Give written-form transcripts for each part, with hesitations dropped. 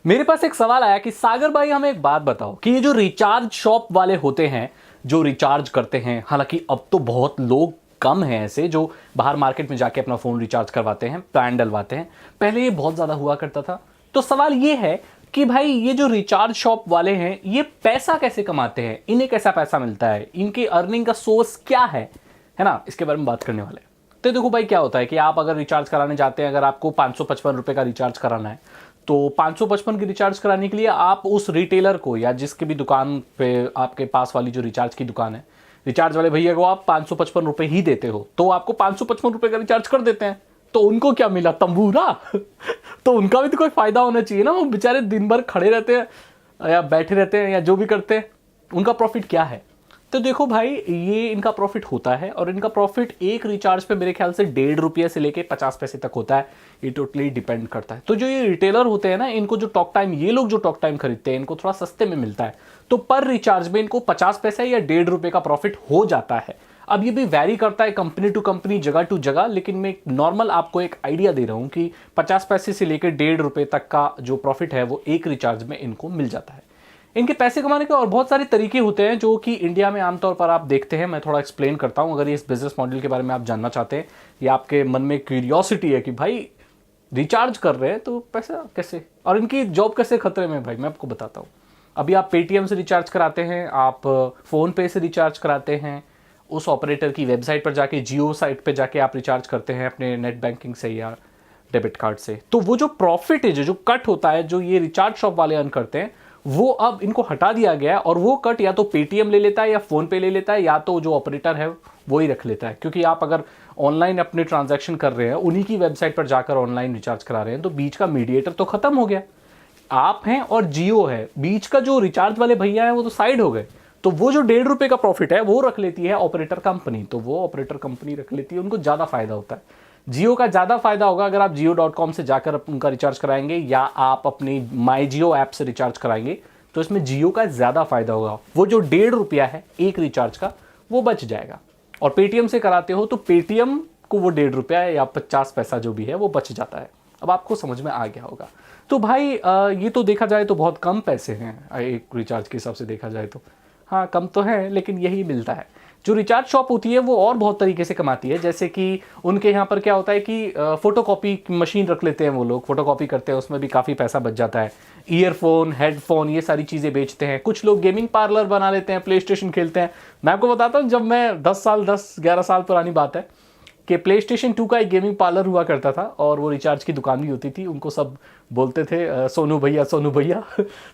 मेरे पास एक सवाल आया कि सागर भाई हमें एक बात बताओ कि ये जो रिचार्ज शॉप वाले होते हैं जो रिचार्ज करते हैं, हालांकि अब तो बहुत लोग कम हैं ऐसे जो बाहर मार्केट में जाके अपना फोन रिचार्ज करवाते हैं, प्लान डलवाते हैं। पहले ये बहुत ज्यादा हुआ करता था। तो सवाल ये है कि भाई ये जो रिचार्ज शॉप वाले हैं ये पैसा कैसे कमाते हैं, इन्हें कैसा पैसा मिलता है, इनकी अर्निंग का सोर्स क्या है ना, इसके बारे में बात करने वाले हैं। तो देखो भाई क्या होता है कि आप अगर रिचार्ज कराने जाते हैं, अगर आपको 555 रुपए का रिचार्ज कराना है तो 555 की रिचार्ज कराने के लिए आप उस रिटेलर को या जिसके भी दुकान पे आपके पास वाली जो रिचार्ज की दुकान है, रिचार्ज वाले भैया को आप 555 रुपए ही देते हो, तो आपको 555 रुपए का रिचार्ज कर देते हैं। तो उनको क्या मिला, तंबूरा तो उनका भी तो कोई फायदा होना चाहिए ना। वो बेचारे दिन भर खड़े रहते हैं या बैठे रहते हैं या जो भी करते हैं, उनका प्रॉफिट क्या है। तो देखो भाई ये इनका प्रॉफिट होता है और इनका प्रॉफिट एक रिचार्ज पे मेरे ख्याल से 1.5 रुपये से लेके 50 पैसे तक होता है। ये टोटली डिपेंड करता है। तो जो ये रिटेलर होते हैं ना, इनको जो टॉक टाइम, ये लोग जो टॉक टाइम खरीदते हैं, इनको थोड़ा सस्ते में मिलता है, तो पर रिचार्ज में इनको 50 पैसे या 1.5 रुपये का प्रॉफिट हो जाता है। अब ये भी वैरी करता है कंपनी टू कंपनी, जगह टू जगह, लेकिन मैं नॉर्मल आपको एक आइडिया दे रहा हूं कि 50 पैसे से लेकर 1.5 रुपये तक का जो प्रॉफिट है वो एक रिचार्ज में इनको मिल जाता है। इनके पैसे कमाने के और बहुत सारे तरीके होते हैं जो कि इंडिया में आमतौर पर आप देखते हैं। मैं थोड़ा एक्सप्लेन करता हूं, अगर ये इस बिजनेस मॉडल के बारे में आप जानना चाहते हैं या आपके मन में क्यूरियोसिटी है कि भाई रिचार्ज कर रहे हैं तो पैसा कैसे और इनकी जॉब कैसे खतरे में, भाई मैं आपको बताता हूं। अभी आप पेटीएम से रिचार्ज कराते हैं, आप फोन पे से रिचार्ज कराते हैं, उस ऑपरेटर की वेबसाइट पर जाके, जियो साइट पर जाके आप रिचार्ज करते हैं अपने नेट बैंकिंग से या डेबिट कार्ड से, तो वो जो प्रॉफिट है, जो कट होता है, जो ये रिचार्ज शॉप वाले अर्न करते हैं, वो अब इनको हटा दिया गया है। और वो कट या तो पेटीएम ले लेता है या फोन पे ले लेता है, या तो जो ऑपरेटर है वो ही रख लेता है। क्योंकि आप अगर ऑनलाइन अपने ट्रांजैक्शन कर रहे हैं, उन्हीं की वेबसाइट पर जाकर ऑनलाइन रिचार्ज करा रहे हैं, तो बीच का मीडिएटर तो खत्म हो गया। आप हैं और जियो है, बीच का जो रिचार्ज वाले भैया हैं वो तो साइड हो गए। तो वो जो 1.5 रुपये का प्रॉफिट है वो रख लेती है ऑपरेटर कंपनी, तो वो ऑपरेटर कंपनी रख लेती है, उनको ज़्यादा फायदा होता है। जियो का ज़्यादा फायदा होगा अगर आप जियो.com से जाकर उनका रिचार्ज कराएंगे या आप अपनी माई जियो ऐप से रिचार्ज कराएंगे, तो इसमें जियो का ज़्यादा फायदा होगा। वो जो 1.5 रुपया है एक रिचार्ज का वो बच जाएगा। और पेटीएम से कराते हो तो पेटीएम को वो 1.5 रुपया या 50 पैसा जो भी है वो बच जाता है। अब आपको समझ में आ गया होगा। तो भाई ये तो देखा जाए तो बहुत कम पैसे हैं एक रिचार्ज के हिसाब से देखा जाए तो। हाँ कम तो है, लेकिन यही मिलता है। जो रिचार्ज शॉप होती है वो और बहुत तरीके से कमाती है। जैसे कि उनके यहाँ पर क्या होता है कि फोटोकॉपी मशीन रख लेते हैं, वो लोग फोटोकॉपी करते हैं, उसमें भी काफ़ी पैसा बच जाता है। ईयरफोन, हेडफोन, ये सारी चीज़ें बेचते हैं। कुछ लोग गेमिंग पार्लर बना लेते हैं, प्ले स्टेशन खेलते हैं। मैं आपको बताता हूँ, जब मैं 10-11 साल पुरानी बात है कि प्ले स्टेशन 2 का एक गेमिंग पार्लर हुआ करता था और वो रिचार्ज की दुकान भी होती थी। उनको सब बोलते थे सोनू भैया, सोनू भैया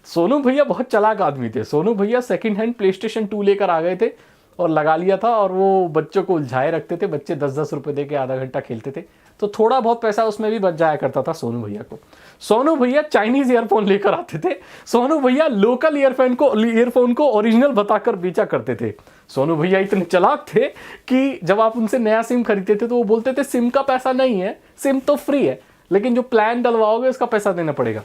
सोनू भैया बहुत चालाक आदमी थे। सोनू भैया सेकंड हैंड प्ले स्टेशन 2 लेकर आ गए थे और लगा लिया था, और वो बच्चों को उलझाए रखते थे। बच्चे 10-10 रुपए दे के आधा घंटा खेलते थे, तो थोड़ा बहुत पैसा उसमें भी बच जाया करता था सोनू भैया को। सोनू भैया चाइनीज ईयरफोन लेकर आते थे। सोनू भैया लोकल ईयरफोन को ओरिजिनल बताकर बेचा करते थे। सोनू भैया इतने चालाक थे कि जब आप उनसे नया सिम खरीदते थे तो वो बोलते थे सिम का पैसा नहीं है, सिम तो फ्री है, लेकिन जो प्लान डलवाओगे उसका पैसा देना पड़ेगा।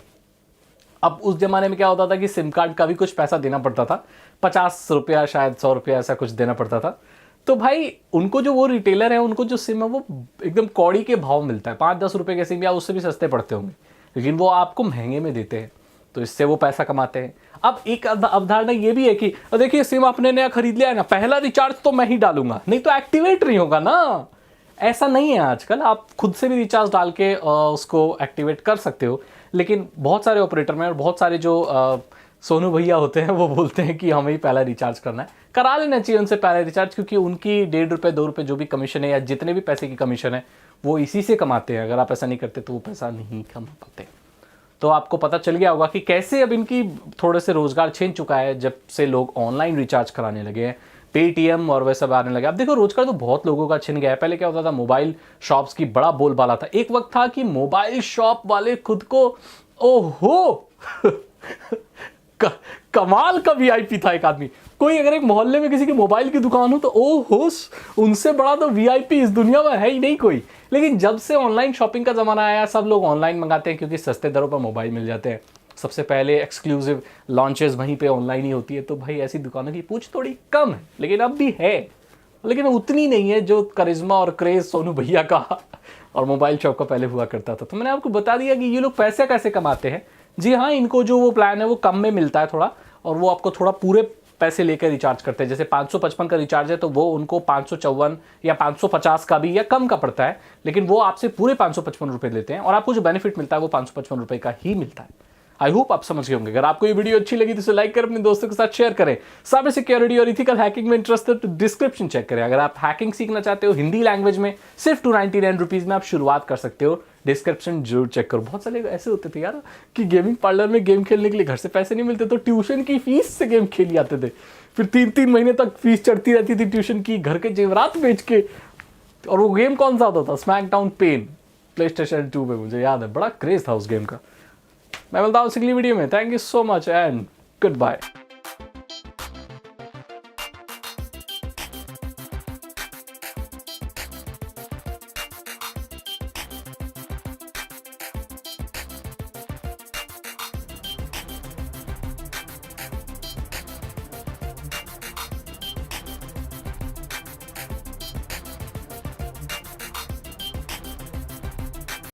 अब उस जमाने में क्या होता था कि सिम कार्ड का भी कुछ पैसा देना पड़ता था, 50 रुपया शायद 100 रुपया ऐसा कुछ देना पड़ता था। तो भाई उनको जो वो रिटेलर है, उनको जो सिम है वो एकदम कौड़ी के भाव मिलता है। 5-10 रुपए के सिम या उससे भी सस्ते पड़ते होंगे, लेकिन वो आपको महंगे में देते हैं, तो इससे वो पैसा कमाते हैं। अब एक अवधारणा ये भी है कि देखिए सिम आपने नया खरीद लिया है ना, पहला रिचार्ज तो मैं ही डालूंगा, नहीं तो एक्टिवेट नहीं होगा ना। ऐसा नहीं है आजकल, आप खुद से भी रिचार्ज डाल के उसको एक्टिवेट कर सकते हो। लेकिन बहुत सारे ऑपरेटर में और बहुत सारे जो सोनू भैया होते हैं वो बोलते हैं कि हमें ही पहला रिचार्ज करना है। करा लेना चाहिए उनसे पहला रिचार्ज, क्योंकि उनकी 1.5 रुपये 2 रुपये जो भी कमीशन है या जितने भी पैसे की कमीशन है वो इसी से कमाते हैं। अगर आप ऐसा नहीं करते तो वो पैसा नहीं कमा पाते। तो आपको पता चल गया होगा कि कैसे अब इनकी थोड़े से रोजगार छिन चुका है जब से लोग ऑनलाइन रिचार्ज कराने लगे हैं, पेटीएम और वैसा आने लगे। अब देखो रोजगार तो बहुत लोगों का छिन गया है। पहले क्या होता था, मोबाइल शॉप्स की बड़ा बोलबाला था। एक वक्त था कि मोबाइल शॉप वाले खुद को ओहो कमाल का वीआईपी था एक आदमी। कोई अगर एक मोहल्ले में किसी की मोबाइल की दुकान हो तो ओहो, उनसे बड़ा तो वीआईपी इस दुनिया में है ही नहीं कोई। लेकिन जब से ऑनलाइन शॉपिंग का जमाना आया, सब लोग ऑनलाइन मंगाते हैं क्योंकि सस्ते दरों पर मोबाइल मिल जाते हैं। सबसे पहले एक्सक्लूसिव लॉन्चेस वहीं पे ऑनलाइन ही होती है, तो भाई ऐसी दुकानों की पूछ थोड़ी कम है, लेकिन अब भी है, लेकिन उतनी नहीं है जो करिश्मा और क्रेज सोनू भैया का और मोबाइल शॉप का पहले हुआ करता था। तो मैंने आपको बता दिया कि ये लोग पैसे कैसे कमाते हैं। जी हाँ, इनको जो वो प्लान है वो कम में मिलता है थोड़ा, और वो आपको थोड़ा पूरे पैसे लेकर रिचार्ज करते हैं। जैसे 555 का रिचार्ज है तो वो उनको 554 या 550 का भी या कम का पड़ता है, लेकिन वो आपसे पूरे 555 रुपए लेते हैं और आपको जो बेनिफिट मिलता है वो 555 रुपए का ही मिलता है। आई होप आप समझ गए होंगे। अगर आपको ये वीडियो अच्छी लगी तो इसे लाइक करें, अपने दोस्तों के साथ शेयर करें। साइबर सिक्योरिटी और इथिकल हैकिंग में इंटरेस्टेड तो डिस्क्रिप्शन चेक करें। अगर आप हैकिंग सीखना चाहते हो हिंदी लैंग्वेज में, सिर्फ 299 रुपीज में आप शुरुआत कर सकते हो। डिस्क्रिप्शन जरूर चेक करो। बहुत सारे ऐसे होते थे यार कि गेमिंग पार्लर में गेम खेलने के लिए घर से पैसे नहीं मिलते तो ट्यूशन की फीस से गेम खेल आते थे, फिर 3-3 महीने तक फीस चढ़ती रहती थी ट्यूशन की, घर के जेवरात बेच के। और वो गेम कौन सा होता था? स्मैकडाउन पेन, प्ले स्टेशन 2 में, मुझे याद है, बड़ा क्रेज था उस गेम का। मैं मिलता हूँ अगली वीडियो में। Thank you so much and good bye.